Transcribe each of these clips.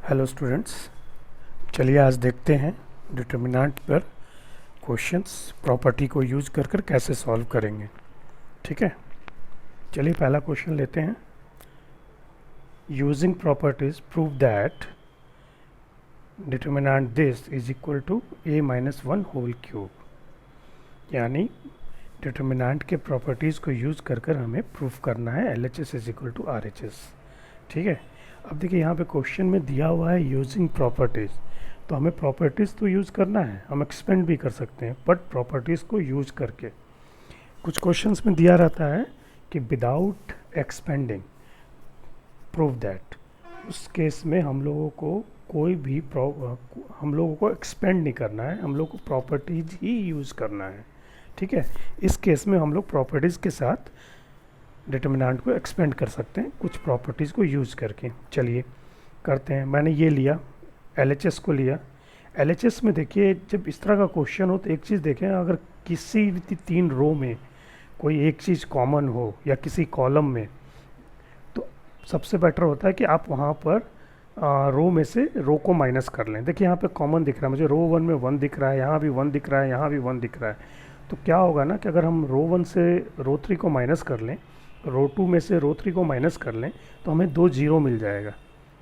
Hello students, चलिए आज देखते हैं डिटर्मिनेंट पर क्वेश्चंस प्रॉपर्टी को यूज कर कर कैसे सॉल्व करेंगे। ठीक है, चलिए पहला क्वेश्चन लेते हैं। Using properties prove that determinant this is equal to a minus one whole cube. यानी डिटर्मिनेंट के प्रॉपर्टीज़ को यूज़ कर कर हमें प्रूफ करना है LHS is equal to RHS। ठीक है, अब देखिए यहाँ पे क्वेश्चन में दिया हुआ है यूजिंग प्रॉपर्टीज़, तो हमें प्रॉपर्टीज़ तो यूज़ करना है, हम एक्सपेंड भी कर सकते हैं, बट प्रॉपर्टीज़ को यूज़ करके। कुछ क्वेश्चंस में दिया रहता है कि विदाउट एक्सपेंडिंग प्रूव दैट, उस केस में हम लोगों को कोई भी हम लोगों को एक्सपेंड नहीं करना है, हम लोग को प्रॉपर्टीज ही यूज़ करना है। ठीक है, इस केस में हम लोग प्रॉपर्टीज़ के साथ डिटर्मिनेंट को एक्सपेंड कर सकते हैं कुछ प्रॉपर्टीज़ को यूज़ करके। चलिए करते हैं। मैंने ये लिया, LHS को लिया। LHS में देखिए जब इस तरह का क्वेश्चन हो तो एक चीज़ देखें, अगर किसी भी तीन रो में कोई एक चीज़ कॉमन हो या किसी कॉलम में, तो सबसे बेटर होता है कि आप वहाँ पर रो में से रो को माइनस कर लें। देखिए यहाँ पे कॉमन दिख रहा है मुझे, रो 1 में 1 दिख रहा है, यहाँ भी 1 दिख रहा है, यहाँ भी 1 दिख रहा है। तो क्या होगा ना कि अगर हम रो 1 से रो 3 को माइनस कर लें, रो 2 में से रो 3 को माइनस कर लें, तो हमें 2 जीरो मिल जाएगा।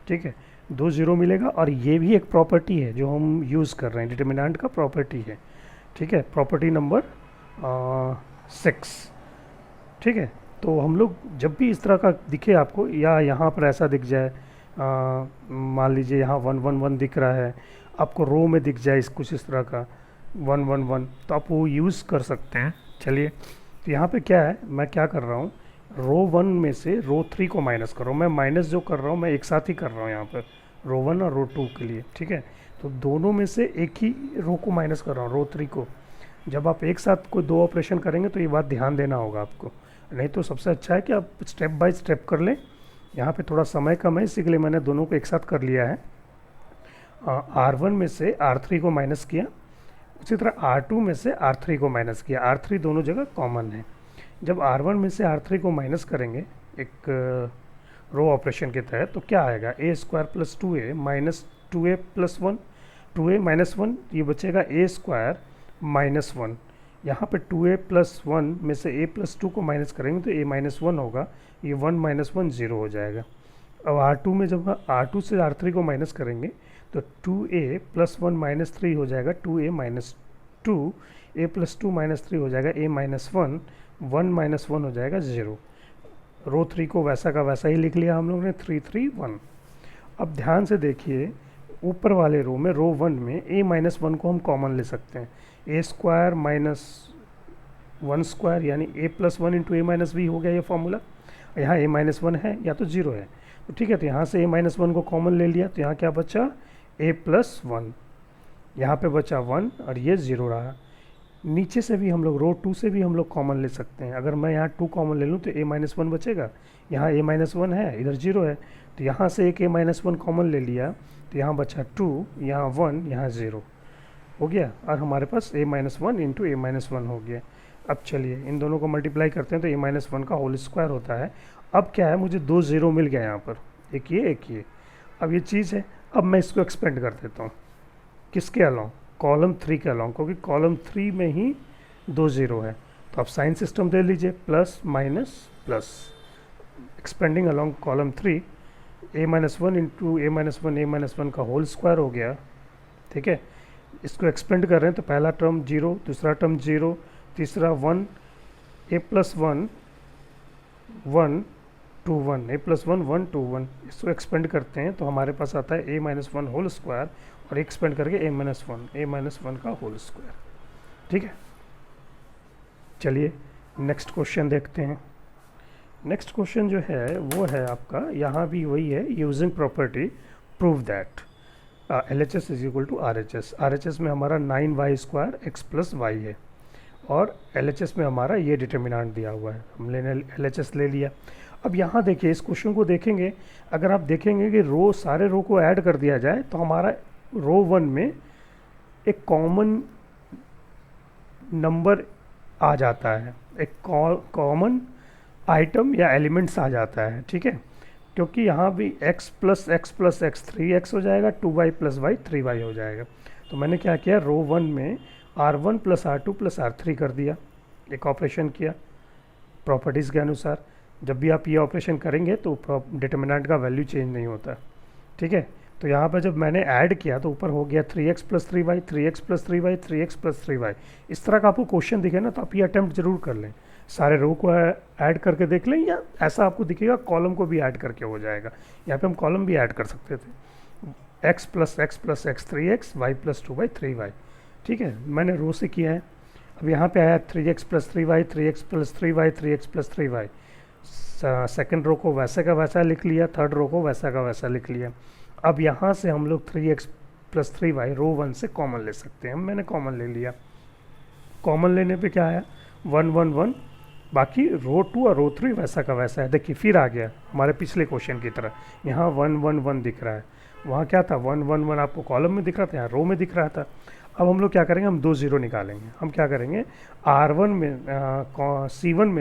ठीक है, 2 जीरो मिलेगा, और ये भी एक प्रॉपर्टी है जो हम यूज़ कर रहे हैं, डिटर्मिनेंट का प्रॉपर्टी है। ठीक है, प्रॉपर्टी नंबर 6। ठीक है, तो हम लोग जब भी इस तरह का दिखे आपको, या यहाँ पर ऐसा दिख जाए, मान लीजिए यहाँ 1 1 1 दिख रहा है, आपको रो में दिख जाए कुछ इस तरह का 1 1 1, तो आप वो यूज़ कर सकते हैं। चलिए, तो यहाँ पे क्या है, मैं क्या कर रहा हूँ, रो 1 में से रो 3 को माइनस कर रहा हूँ। मैं माइनस जो कर रहा हूँ मैं एक साथ ही कर रहा हूँ यहाँ पर, रो 1 और रो 2 के लिए। ठीक है, तो दोनों में से एक ही रो को माइनस कर रहा हूँ, रो 3 को। जब आप एक साथ कोई दो ऑपरेशन करेंगे तो ये बात ध्यान देना होगा आपको, नहीं तो सबसे अच्छा है कि आप स्टेप बाय स्टेप कर लें। यहाँ पे थोड़ा समय कम है, इसी के लिए मैंने दोनों को एक साथ कर लिया है। R1 में से R3 को माइनस किया, उसी तरह R2 में से R3 को माइनस किया। R3 दोनों जगह कॉमन है। जब R1 में से R3 को माइनस करेंगे एक रो ऑपरेशन के तहत, तो क्या आएगा, a square plus 2a minus 2a plus 1, 2a minus 1, ये बचेगा a स्क्वायर माइनस 1। यहाँ पे 2a प्लस 1 में से a प्लस 2 को माइनस करेंगे तो a माइनस 1 होगा, ये 1 माइनस 1 0 हो जाएगा। अब R2 में जब R2 से R3 को माइनस करेंगे तो 2a प्लस 1 माइनस 3 हो जाएगा 2a minus 2, a plus 2 minus 3 हो जाएगा a माइनस 1, 1 माइनस 1 हो जाएगा 0। रो 3 को वैसा का वैसा ही लिख लिया हम लोग ने, 3 3 1। अब ध्यान से देखिए, ऊपर वाले रो में, रो 1 में a माइनस 1 को हम कॉमन ले सकते हैं, a स्क्वायर माइनस 1 स्क्वायर, यानी a plus 1 into a minus b हो गया ये फॉर्मूला। यहाँ a माइनस 1 है या तो 0 है, तो ठीक है, तो यहाँ से a माइनस 1 को कॉमन ले लिया, तो यहाँ क्या बचा, a प्लस 1, यहाँ पे बचा 1 और ये 0 रहा। नीचे से भी हम लोग, रो 2 से भी हम लोग कॉमन ले सकते हैं। अगर मैं यहाँ 2 कॉमन ले लूँ तो a माइनस 1 बचेगा, यहाँ a माइनस 1 है, इधर 0 है, तो यहाँ से एक a माइनस 1 कॉमन ले लिया, तो यहाँ बचा 2, यहाँ 1, यहाँ 0 हो गया, और हमारे पास a minus 1 into a minus 1 हो गया। अब चलिए इन दोनों को मल्टीप्लाई करते हैं तो a माइनस 1 का होल स्क्वायर होता है। अब क्या है, मुझे 2 0 मिल गया यहाँ पर, एक ये एक ये। अब ये चीज़ है, अब मैं इसको एक्सपेंड कर देता हूँ, किसके अलाउ, कॉलम 3 के अलाउ, क्योंकि कॉलम 3 में ही 2 0 है। तो आप साइन सिस्टम दे लीजिए, plus minus plus, expanding along column 3, a minus 1 into a minus 1 का होल स्क्वायर हो गया। ठीक है, इसको एक्सपेंड कर रहे हैं तो पहला टर्म 0, दूसरा टर्म 0, तीसरा 1, a प्लस 1 1 2 1, a प्लस 1 1 2 1, इसको एक्सपेंड करते हैं तो हमारे पास आता है a माइनस 1 होल स्क्वायर, और एक्सपेंड करके a माइनस 1 का होल स्क्वायर। ठीक है, चलिए नेक्स्ट क्वेश्चन देखते हैं। नेक्स्ट क्वेश्चन जो है वो है आपका, यहाँ भी वही है, using property prove that LHS is equal to RHS। RHS में हमारा 9y square x plus Y है, और LHS में हमारा ये डिटर्मिनेंट दिया हुआ है, हमने LHS ले लिया। अब यहाँ देखिए, इस क्वेश्चन को देखेंगे, अगर आप देखेंगे कि रो, सारे रो को ऐड कर दिया जाए तो हमारा रो 1 में एक कॉमन नंबर आ जाता है, एक कॉमन आइटम या एलिमेंट्स आ जाता है। ठीक है, क्योंकि यहाँ भी x प्लस एक्स 3x हो जाएगा, 2y प्लस वाई 3y हो जाएगा। तो मैंने क्या किया, रो 1 में R1 plus R2 plus R3 कर दिया, एक ऑपरेशन किया प्रॉपर्टीज़ के अनुसार। जब भी आप ये ऑपरेशन करेंगे तो डिटर्मिनेंट का वैल्यू चेंज नहीं होता, ठीक है। तो यहाँ पर जब मैंने ऐड किया तो ऊपर हो गया 3x plus 3y, 3x plus 3y, 3x plus 3y। इस तरह का आपको क्वेश्चन दिखे ना तो आप ये अटैम्प्ट जरूर कर लें, सारे रो को ऐड करके देख लें, या ऐसा आपको दिखेगा कॉलम को भी ऐड करके हो जाएगा। यहाँ पे हम कॉलम भी ऐड कर सकते थे, x plus x 3x, y plus 2y 3y, ठीक है। मैंने रो से किया है। अब यहाँ पे आया 3x plus 3y, 3x plus 3y, 3x plus 3y। Second row को वैसे का वैसा लिख लिया, थर्ड रो को वैसा का वैसा लिख लिया। अब यहाँ से हम लोग 3x प्लस 3y रो 1 से कॉमन ले सकते हैं। मैंने कॉमन ले लिया, कॉमन लेने पे क्या आया 1 1 1, बाकी रो 2 और रो 3 वैसा का वैसा है। देखिए फिर आ गया हमारे पिछले क्वेश्चन की तरह, यहाँ 1 1 1 दिख रहा है, वहाँ क्या था 1 1 1 आपको कॉलम में दिख रहा था, यहाँ रो में दिख रहा था। अब हम लोग क्या करेंगे, हम 2 0 निकालेंगे। हम क्या करेंगे, R1 में C1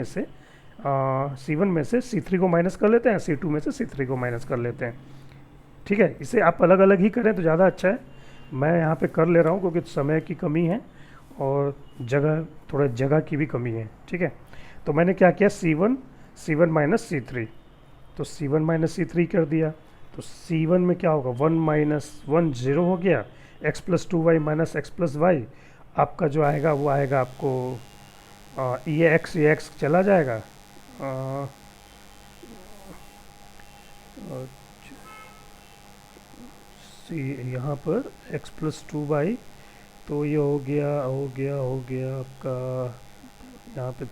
में से C3 को माइनस कर लेते हैं, C2 में से C3 को माइनस कर लेते हैं, ठीक है। इसे आप अलग अलग ही करें तो ज़्यादा अच्छा है। मैं यहाँ पे कर ले रहा हूँ क्योंकि समय की कमी है और थोड़ा जगह की भी कमी है, ठीक है। तो मैंने क्या किया, C1 माइनस C3, तो C1 माइनस C3 कर दिया। तो C1 में क्या होगा, 1 माइनस 1 0 हो गया, x plus 2y minus x plus y. आपका जो आएगा वो आएगा आपको ये x चला जाएगा, यहाँ पर x प्लस 2y, तो ये हो गया आपका यहाँ पे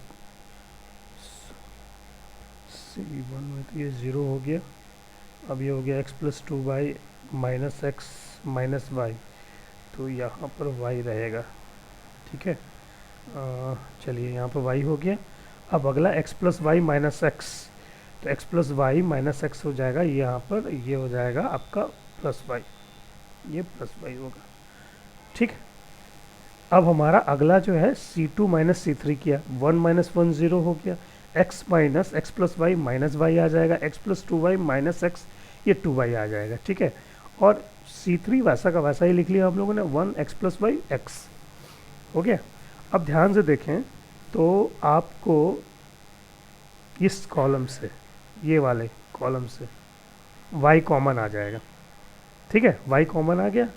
C1 में तो ये 0 हो गया। अब ये हो गया x plus 2y minus x minus y, तो यहाँ पर y रहेगा, ठीक है। चलिए यहाँ पर y हो गया। अब अगला x plus y minus x, तो x plus y minus x हो जाएगा, यहाँ पर ये हो जाएगा आपका प्लस वाई, ये प्लस वाई होगा, ठीक। अब हमारा अगला जो है C2 माइनस C3 किया, 1 माइनस 1 0 हो गया, x minus x plus y minus y आ जाएगा, x plus 2y minus x, ये 2y आ जाएगा, ठीक है। और C3 वैसा का वैसा ही लिख लिया हम लोगों ने, 1x प्लस वाई एक्स हो गया। अब ध्यान से देखें तो आपको इस कॉलम से, ये वाले कॉलम से y कॉमन आ जाएगा, ठीक है। y कॉमन आ गया,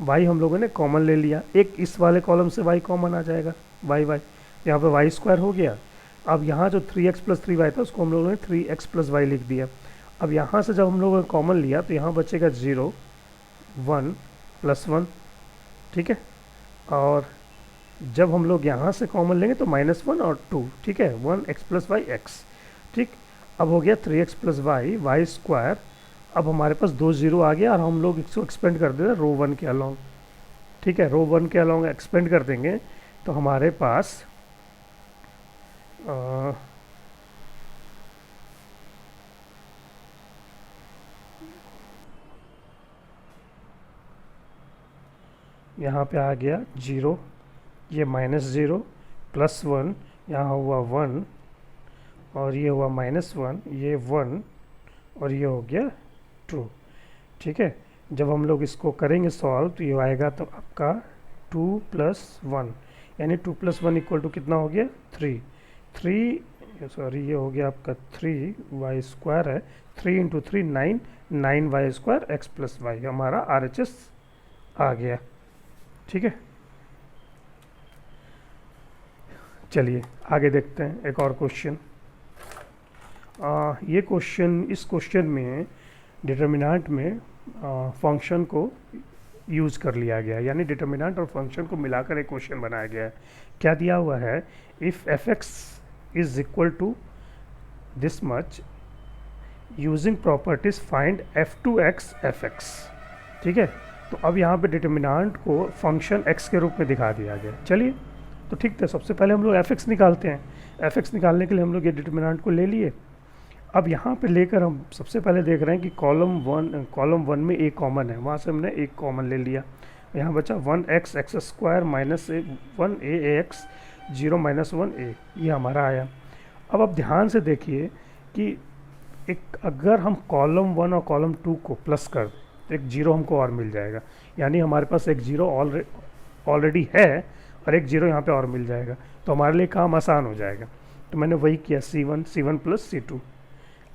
y हम लोगों ने कॉमन ले लिया, एक इस वाले कॉलम से y कॉमन आ जाएगा, y यहाँ पे y स्क्वायर हो गया। अब यहाँ जो 3x प्लस 3y था उसको हम लोगों ने 3x प्लस वाई लिख दिया। अब यहाँ से जब हम लोगों ने कॉमन लिया तो यहाँ बचेगा 0 1 प्लस 1, ठीक है। और जब हम लोग यहाँ से कॉमन लेंगे तो -1 और 2, ठीक है, 1x प्लस वाई एक्स, ठीक। अब हो गया 3x प्लस वाई स्क्वायर। अब हमारे पास 2 0 आ गया और हम लोग इसको एक्सपेंड कर देते हैं रो 1 के अलॉन्ग, ठीक है। रो 1 के अलॉन्ग एक्सपेंड कर देंगे तो हमारे पास यहाँ पे आ गया 0, ये -0 प्लस 1, यहाँ हुआ 1 और ये हुआ -1, ये 1 और ये हो गया 2, ठीक है। जब हम लोग इसको करेंगे सॉल्व तो ये आएगा तो आपका 2 प्लस 1, यानी 2 प्लस 1 इक्वल टू कितना हो गया 3, ये हो गया आपका 3y स्क्वायर है, 3 into 3 9y square x plus y, हमारा RHS आ गया, ठीक है। चलिए आगे देखते हैं एक और क्वेश्चन। इस क्वेश्चन में डिटर्मिनेंट में फंक्शन को यूज़ कर लिया गया है, यानी डिटर्मिनेंट और फंक्शन को मिलाकर एक क्वेश्चन बनाया गया है। क्या दिया हुआ है, if f(x) is equal to this much using properties find f(2x) f(x), ठीक है। तो अब यहाँ पे डिटर्मिनेंट को फंक्शन x के रूप में दिखा दिया गया। चलिए तो ठीक है, सबसे पहले हम लोग f(x) निकालते हैं। f(x) निकालने के लिए हम लोग ये डिटर्मिनेंट को ले लिए। अब यहाँ पे लेकर हम सबसे पहले देख रहे हैं कि कॉलम वन में a कॉमन है, वहाँ से हमने एक कॉमन ले लिया। यहाँ बचा 1x x square minus 1a x 0 minus 1a, ये हमारा आया। अब आप ध्यान से देखिए कि एक अगर हम कॉलम 1 और कॉलम 2 को प्लस कर दें तो एक जीरो हमको और मिल जाएगा, यानी हमारे पास एक जीरो ऑलरेडी है और एक जीरो यहाँ पे और मिल जाएगा, तो हमारे लिए काम आसान हो जाएगा। तो मैंने वही किया, C1 प्लस C2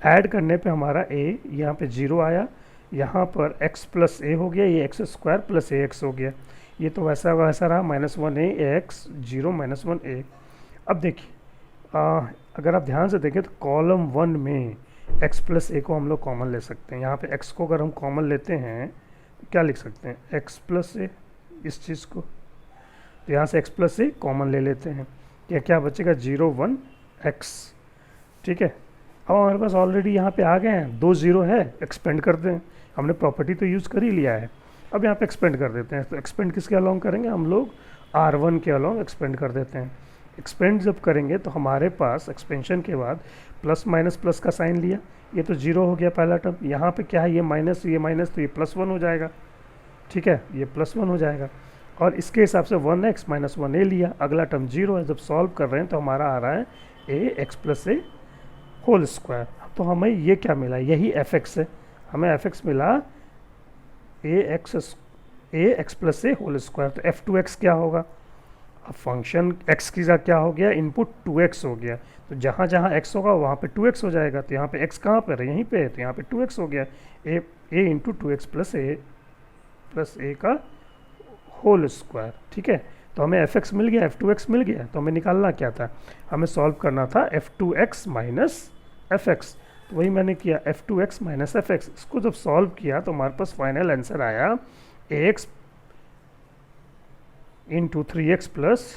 ऐड करने पे हमारा a यहाँ पे जीरो आया, यहाँ पर x प्लस ए हो गया, ये एक्स स्क्वायर प्लस ए एक्स हो गया, ये तो वैसा वैसा रहा -1a जीरो -1a। अब देखिए अगर आप ध्यान से देखें तो कॉलम 1 में x प्लस ए को हम लोग कॉमन ले सकते हैं। यहाँ पे x को अगर हम कॉमन लेते हैं तो क्या लिख सकते हैं, x प्लस ए, इस चीज़ को, तो यहाँ से x प्लस ए कॉमन ले लेते हैं, या क्या बचेगा 0 1 x। ठीक है, अब हमारे पास ऑलरेडी यहाँ पे आ गए हैं, 2 जीरो है, एक्सपेंड करते हैं, हमने प्रॉपर्टी तो यूज़ कर ही लिया है, अब यहाँ पे एक्सपेंड कर देते हैं। तो एक्सपेंड किसके अलॉन्ग करेंगे, हम लोग R1 के अलॉन्ग एक्सपेंड कर देते हैं। एक्सपेंड जब करेंगे तो हमारे पास एक्सपेंशन के बाद प्लस माइनस प्लस का साइन लिया, ये तो जीरो हो गया पहला टर्म, यहाँ पे क्या है ये माइनस तो ये +1 हो जाएगा। ठीक है, ये +1 हो जाएगा, और इसके हिसाब से 1x - 1a लिया, अगला टर्म जीरो है। जब सॉल्व कर रहे हैं तो हमारा आ रहा है ax प्लस ए होल स्क्वायर। तो हमें ये क्या मिला, यही fx है, हमें fx मिला ax प्लस ए होल स्क्वायर। तो f2x क्या होगा, अब फंक्शन x की जगह क्या हो गया, इनपुट 2x हो गया, तो जहाँ जहाँ x होगा वहाँ पे 2x हो जाएगा। तो यहाँ पे x कहाँ पर है, यहीं पे है, तो यहाँ पे 2x हो गया, a इंटू 2x प्लस ए का होल स्क्वायर। ठीक है, तो हमें fx मिल गया, f2x मिल गया, तो हमें निकालना क्या था, हमें सॉल्व करना था f2x माइनस fx। तो वही मैंने किया, f2x माइनस fx। इसको जब सॉल्व किया तो हमारे पास फाइनल आंसर आया ax into 3x plus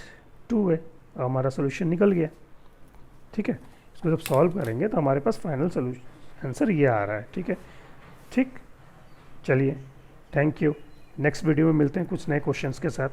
2a, हमारा सोल्यूशन निकल गया। ठीक है, इसको जब सॉल्व करेंगे तो हमारे पास फाइनल सोल्यूशन आंसर ये आ रहा है। ठीक है, ठीक, चलिए, थैंक यू। नेक्स्ट वीडियो में मिलते हैं कुछ नए क्वेश्चंस के साथ।